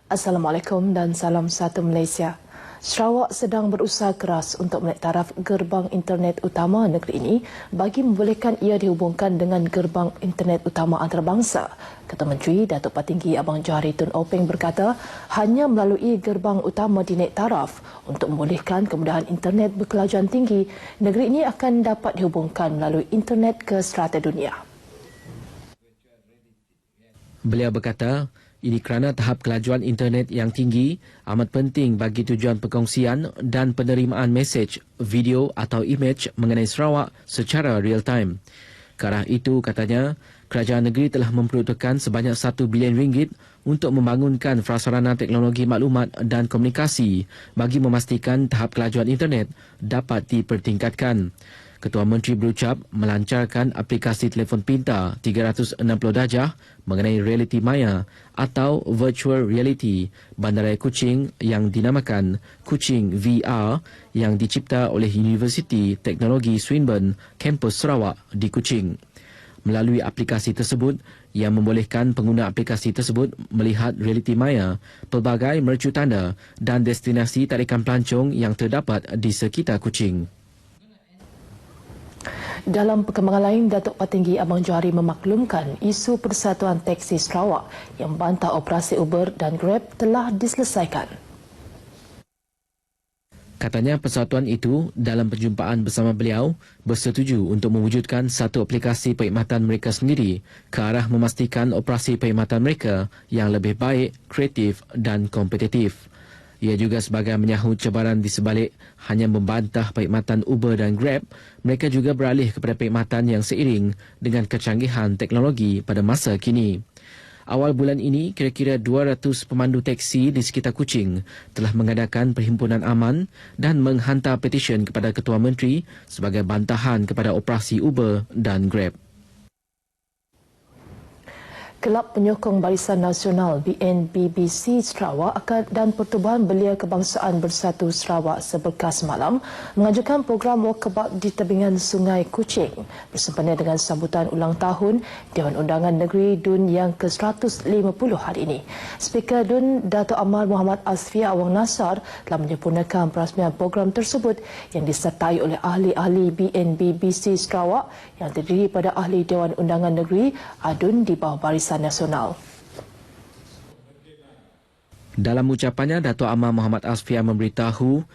Assalamualaikum dan salam satu Malaysia. Sarawak sedang berusaha keras untuk menaik taraf gerbang internet utama negeri ini bagi membolehkan ia dihubungkan dengan gerbang internet utama antarabangsa. Ketua Menteri Datuk Patinggi Abang Johari Tun Openg berkata hanya melalui gerbang utama dinaik taraf untuk membolehkan kemudahan internet berkelajuan tinggi, negeri ini akan dapat dihubungkan melalui internet ke serata dunia. Beliau berkata, ini kerana tahap kelajuan internet yang tinggi amat penting bagi tujuan perkongsian dan penerimaan mesej, video atau imej mengenai Sarawak secara real time. Ke arah itu, katanya, kerajaan negeri telah memperuntukkan sebanyak RM1 bilion untuk membangunkan prasarana teknologi maklumat dan komunikasi bagi memastikan tahap kelajuan internet dapat dipertingkatkan. Ketua Menteri berucap melancarkan aplikasi telefon pintar 360 darjah mengenai realiti maya atau virtual reality Bandaraya Kuching yang dinamakan Kuching VR yang dicipta oleh Universiti Teknologi Swinburne, kampus Sarawak di Kuching. Melalui aplikasi tersebut yang membolehkan pengguna aplikasi tersebut melihat realiti maya, pelbagai mercu tanda dan destinasi tarikan pelancong yang terdapat di sekitar Kuching. Dalam perkembangan lain, Datuk Patinggi Abang Johari memaklumkan isu Persatuan Teksi Sarawak yang membantah operasi Uber dan Grab telah diselesaikan. Katanya persatuan itu dalam perjumpaan bersama beliau bersetuju untuk mewujudkan satu aplikasi perkhidmatan mereka sendiri ke arah memastikan operasi perkhidmatan mereka yang lebih baik, kreatif dan kompetitif. Ia juga sebagai menyahut cabaran di sebalik hanya membantah perkhidmatan Uber dan Grab, mereka juga beralih kepada perkhidmatan yang seiring dengan kecanggihan teknologi pada masa kini. Awal bulan ini, kira-kira 200 pemandu teksi di sekitar Kuching telah mengadakan perhimpunan aman dan menghantar petisyen kepada Ketua Menteri sebagai bantahan kepada operasi Uber dan Grab. Kelab Penyokong Barisan Nasional BNBBC Sarawak dan Pertubuhan Belia Kebangsaan Bersatu Sarawak seberkas semalam mengajukan program walkabout di tebingan Sungai Kuching bersempena dengan sambutan ulang tahun Dewan Undangan Negeri DUN yang ke-150 hari ini. Speaker DUN Datuk Amar Muhammad Asfia Awang Nasar telah menyempurnakan perasmian program tersebut yang disertai oleh ahli-ahli BNBBC Sarawak yang terdiri pada ahli Dewan Undangan Negeri ADUN di bawah Barisan Nasional. Dalam ucapannya, Datuk Amar Muhammad Asfia memberitahu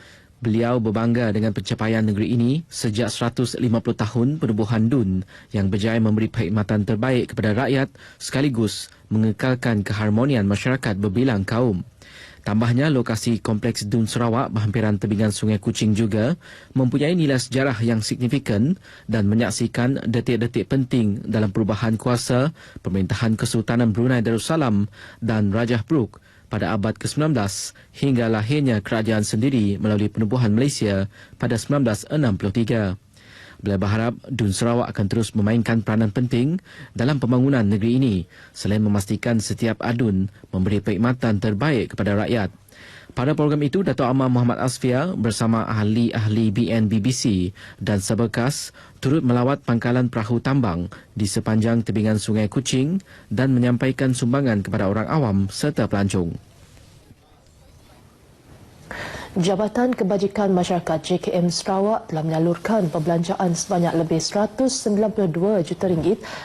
beliau berbangga dengan pencapaian negeri ini sejak 150 tahun penubuhan DUN yang berjaya memberi perkhidmatan terbaik kepada rakyat sekaligus mengekalkan keharmonian masyarakat berbilang kaum. Tambahnya, lokasi kompleks DUN Sarawak berhampiran tebingan Sungai Kuching juga mempunyai nilai sejarah yang signifikan dan menyaksikan detik-detik penting dalam perubahan kuasa Pemerintahan Kesultanan Brunei Darussalam dan Rajah Brooke pada abad ke-19 hingga lahirnya kerajaan sendiri melalui penubuhan Malaysia pada 1963. Beliau berharap DUN Sarawak akan terus memainkan peranan penting dalam pembangunan negeri ini selain memastikan setiap ADUN memberi perkhidmatan terbaik kepada rakyat. Pada program itu, Datuk Amar Muhammad Asfia bersama ahli-ahli BNBBC dan seberkas turut melawat pangkalan perahu tambang di sepanjang tebingan Sungai Kuching dan menyampaikan sumbangan kepada orang awam serta pelancong. Jabatan Kebajikan Masyarakat JKM Sarawak telah menyalurkan perbelanjaan sebanyak lebih RM192 juta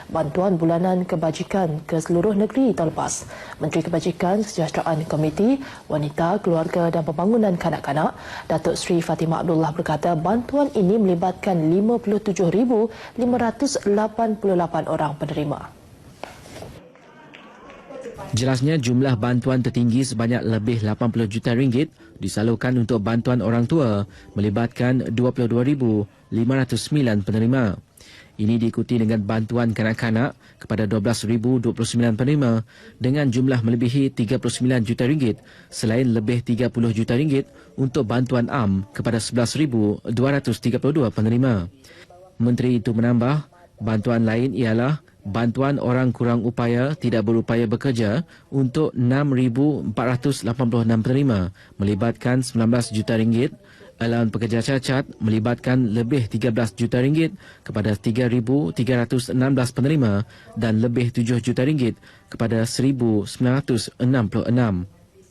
bantuan bulanan kebajikan ke seluruh negeri tahun lepas. Menteri Kebajikan Kesejahteraan Komuniti, Wanita, Keluarga dan Pembangunan Kanak-kanak, Datuk Seri Fatimah Abdullah berkata bantuan ini melibatkan 57,588 orang penerima. Jelasnya jumlah bantuan tertinggi sebanyak lebih RM80 juta disalurkan untuk bantuan orang tua melibatkan 22,509 penerima. Ini diikuti dengan bantuan kanak-kanak kepada 12,029 penerima dengan jumlah melebihi RM39 juta selain lebih RM30 juta untuk bantuan am kepada 11,232 penerima. Menteri itu menambah, bantuan lain ialah bantuan orang kurang upaya tidak berupaya bekerja untuk 6,486 penerima melibatkan RM19 juta, allowance pekerja cacat melibatkan lebih RM13 juta kepada 3,316 penerima dan lebih RM7 juta kepada 1,966.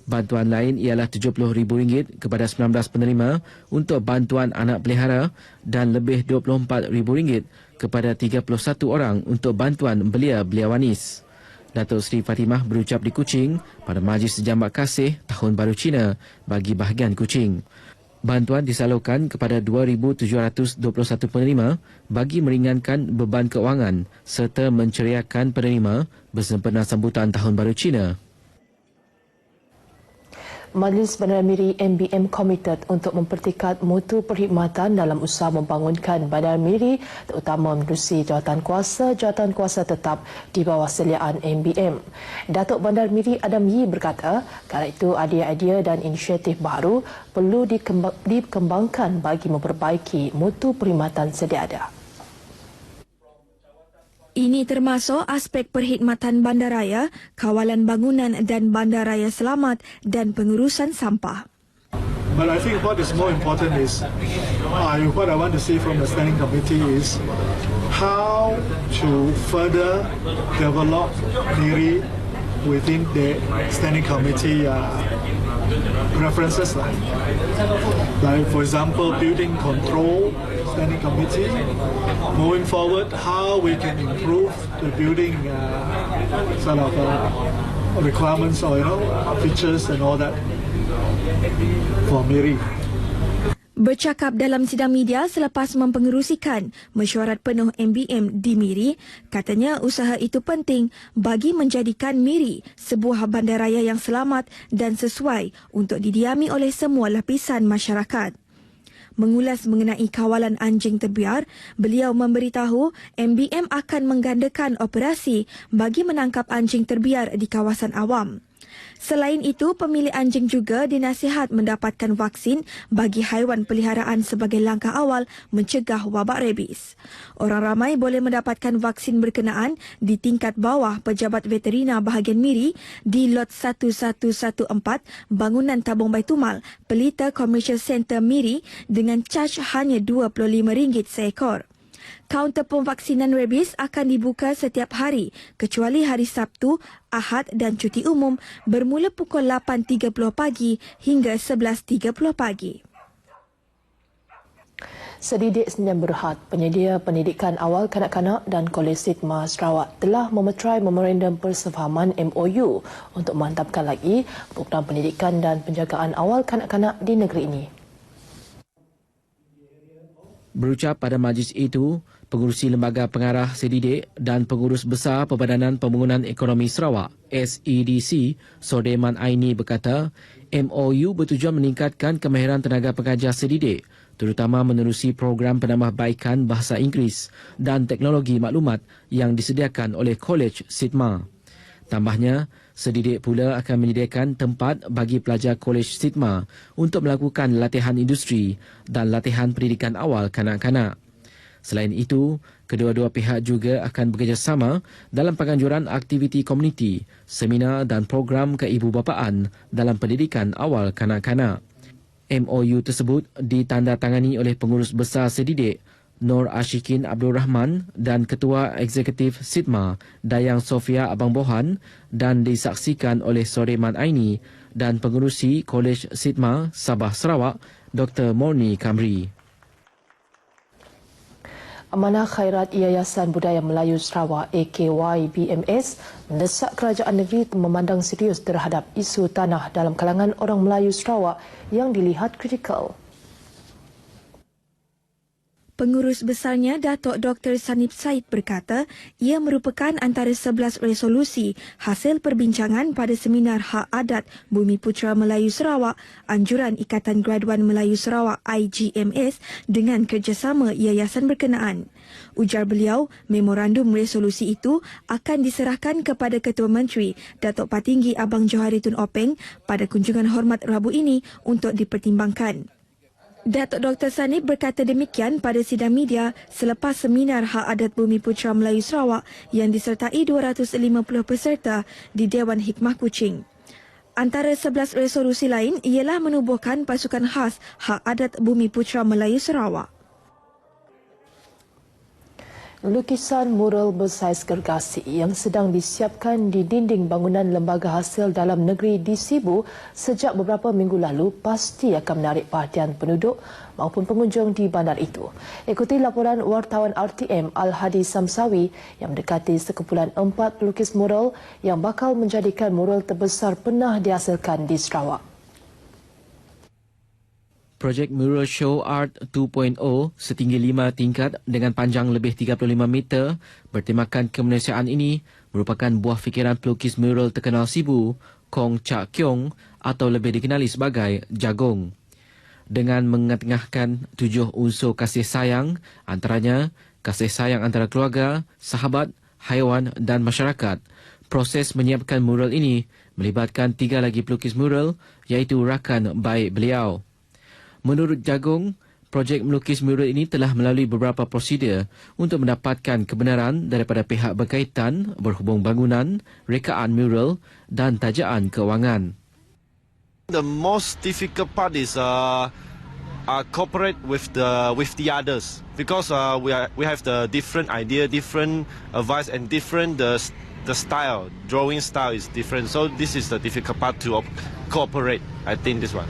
Bantuan lain ialah RM70,000 kepada 19 penerima untuk bantuan anak pelihara dan lebih RM24,000 kepada 31 orang untuk bantuan belia-belia wanis. Datuk Seri Fatimah berucap di Kuching pada Majlis Jambak Kasih Tahun Baru Cina bagi bahagian Kuching. Bantuan disalurkan kepada 2,721 penerima bagi meringankan beban keuangan serta menceriakan penerima bersempena sambutan Tahun Baru Cina. Majlis Bandar Miri MBM komited untuk mempertikad mutu perkhidmatan dalam usaha membangunkan Bandar Miri terutama menerusi jawatan kuasa tetap di bawah seliaan MBM. Datuk Bandar Miri Adam Yee berkata, kala itu idea-idea dan inisiatif baru perlu dikembangkan bagi memperbaiki mutu perkhidmatan sedia ada. Ini termasuk aspek perkhidmatan bandaraya, kawalan bangunan dan bandaraya selamat dan pengurusan sampah. But I think what is more important is, what I want to see from the standing committee is how to further develop Miri within the standing committee references. Like for example, building control standing committee. Moving forward, how we can improve the building requirements or features and all that for Miri. Bercakap dalam sidang media selepas mempengerusikan mesyuarat penuh MBM di Miri, katanya usaha itu penting bagi menjadikan Miri sebuah bandaraya yang selamat dan sesuai untuk didiami oleh semua lapisan masyarakat. Mengulas mengenai kawalan anjing terbiar, beliau memberitahu MBM akan menggandakan operasi bagi menangkap anjing terbiar di kawasan awam. Selain itu, pemilik anjing juga dinasihat mendapatkan vaksin bagi haiwan peliharaan sebagai langkah awal mencegah wabak rabies. Orang ramai boleh mendapatkan vaksin berkenaan di tingkat bawah Pejabat Veterina bahagian Miri di lot 1114 bangunan Tabung Baitumal, Pelita Commercial Centre Miri dengan caj hanya RM25 seekor. Kaunter pemvaksinan rabies akan dibuka setiap hari kecuali hari Sabtu, Ahad dan cuti umum bermula pukul 8.30 pagi hingga 11.30 pagi. Sedidik Sdn Berhad, penyedia pendidikan awal kanak-kanak dan Kolej Sidma Sarawak telah memeterai memorandum persefahaman MOU untuk memantapkan lagi program pendidikan dan penjagaan awal kanak-kanak di negeri ini. Berucap pada majlis itu, Pengurusi Lembaga Pengarah Sedidik dan Pengurus Besar Perbadanan Pembangunan Ekonomi Sarawak SEDC, Sodeman Aini berkata, MOU bertujuan meningkatkan kemahiran tenaga pengajar sedidik, terutama menerusi program penambahbaikan bahasa Inggeris dan teknologi maklumat yang disediakan oleh Kolej Sidma. Tambahnya, sedidik pula akan menyediakan tempat bagi pelajar Kolej Sidma untuk melakukan latihan industri dan latihan pendidikan awal kanak-kanak. Selain itu, kedua-dua pihak juga akan bekerjasama dalam penganjuran aktiviti komuniti, seminar dan program keibubapaan dalam pendidikan awal kanak-kanak. MOU tersebut ditandatangani oleh Pengurus Besar Sedidik Nur Ashikin Abdul Rahman dan Ketua Eksekutif Sidma Dayang Sofia Abang Bohan dan disaksikan oleh Sodeman Aini dan Pengerusi Kolej Sidma Sabah Sarawak Dr. Morni Kamri. Amanah Khairat Yayasan Budaya Melayu Sarawak AKY BMS mendesak kerajaan negeri memandang serius terhadap isu tanah dalam kalangan orang Melayu Sarawak yang dilihat kritikal. Pengurus besarnya Datuk Dr. Sanip Said berkata ia merupakan antara 11 resolusi hasil perbincangan pada seminar Hak Adat Bumi Putera Melayu Sarawak Anjuran Ikatan Graduan Melayu Sarawak IGMS dengan kerjasama yayasan berkenaan. Ujar beliau, memorandum resolusi itu akan diserahkan kepada Ketua Menteri Datuk Patinggi Abang Johari Tun Openg pada kunjungan hormat Rabu ini untuk dipertimbangkan. Datuk Dr. Sanip berkata demikian pada sidang media selepas seminar Hak Adat Bumi Putera Melayu Sarawak yang disertai 250 peserta di Dewan Hikmah Kuching. Antara 11 resolusi lain ialah menubuhkan pasukan khas Hak Adat Bumi Putera Melayu Sarawak. Lukisan mural bersaiz gergasi yang sedang disiapkan di dinding bangunan lembaga hasil dalam negeri di Sibu sejak beberapa minggu lalu pasti akan menarik perhatian penduduk maupun pengunjung di bandar itu. Ikuti laporan wartawan RTM Al-Hadi Samsawi yang mendekati sekumpulan 4 pelukis mural yang bakal menjadikan mural terbesar pernah dihasilkan di Sarawak. Projek Mural Show Art 2.0 setinggi 5 tingkat dengan panjang lebih 35 meter bertemakan kemanusiaan ini merupakan buah fikiran pelukis mural terkenal Sibu, Kong Chak Kiong atau lebih dikenali sebagai Jagong. Dengan mengetengahkan 7 unsur kasih sayang, antaranya kasih sayang antara keluarga, sahabat, haiwan dan masyarakat, proses menyiapkan mural ini melibatkan 3 lagi pelukis mural iaitu rakan baik beliau. Menurut Jagong, projek melukis mural ini telah melalui beberapa prosedur untuk mendapatkan kebenaran daripada pihak berkaitan berhubung bangunan, rekaan mural dan tajaan kewangan. The most difficult part is cooperate with the others because we have the different idea, different advice, and different the style. Drawing style is different, so this is the difficult part to cooperate. I think this one.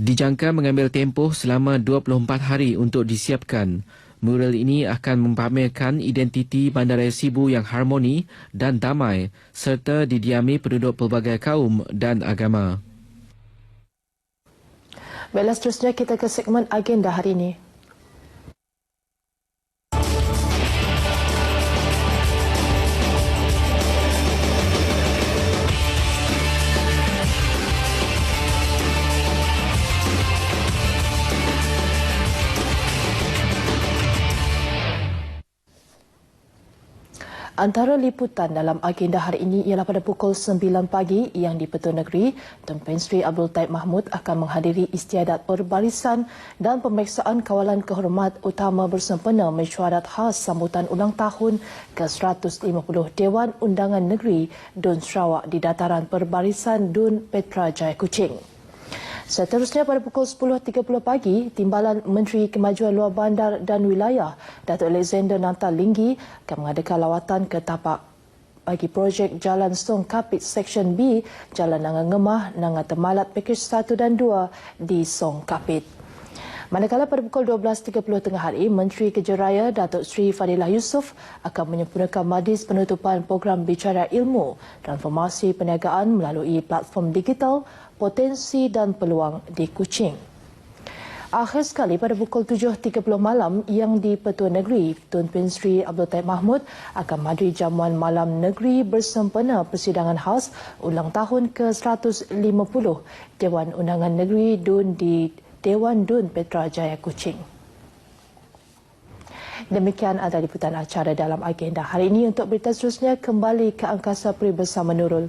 Dijangka mengambil tempoh selama 24 hari untuk disiapkan. Mural ini akan mempamerkan identiti Bandaraya Sibu yang harmoni dan damai serta didiami penduduk pelbagai kaum dan agama. Baiklah, seterusnya kita ke segmen agenda hari ini. Antara liputan dalam agenda hari ini ialah pada pukul 9 pagi yang di Petua Negeri, Tun Pen Sri Abdul Taib Mahmud akan menghadiri istiadat perbarisan dan pemeriksaan kawalan kehormat utama bersempena mesyuarat khas sambutan ulang tahun ke-150 Dewan Undangan Negeri Dun Sarawak di dataran perbarisan Dun Petra Jaya Kuching. Seterusnya pada pukul 10.30 pagi, Timbalan Menteri Kemajuan Luar Bandar dan Wilayah, Datuk Alexander Nantal Linggi akan mengadakan lawatan ke tapak bagi projek Jalan Song Kapit Seksyen B, Jalan Nangan Ngemah, Nangan Temalat Pakej 1 dan 2 di Song Kapit. Manakala pada pukul 12.30 tengah hari, Menteri Kejaraya Datuk Sri Fadilah Yusof akan menyempurnakan majlis penutupan program Bicara Ilmu Transformasi Perniagaan melalui platform digital, potensi dan peluang di Kuching. Akhir sekali pada pukul 7.30 malam yang di Petua Negeri, Tun Pen Sri Abdul Taib Mahmud akan menghadiri jamuan malam negeri bersempena persidangan khas ulang tahun ke-150 Dewan Undangan Negeri Dun di Dewan Dun Petra Jaya Kuching. Demikian adalah liputan acara dalam agenda hari ini. Untuk berita seterusnya, kembali ke Angkasa Peri bersama Nurul.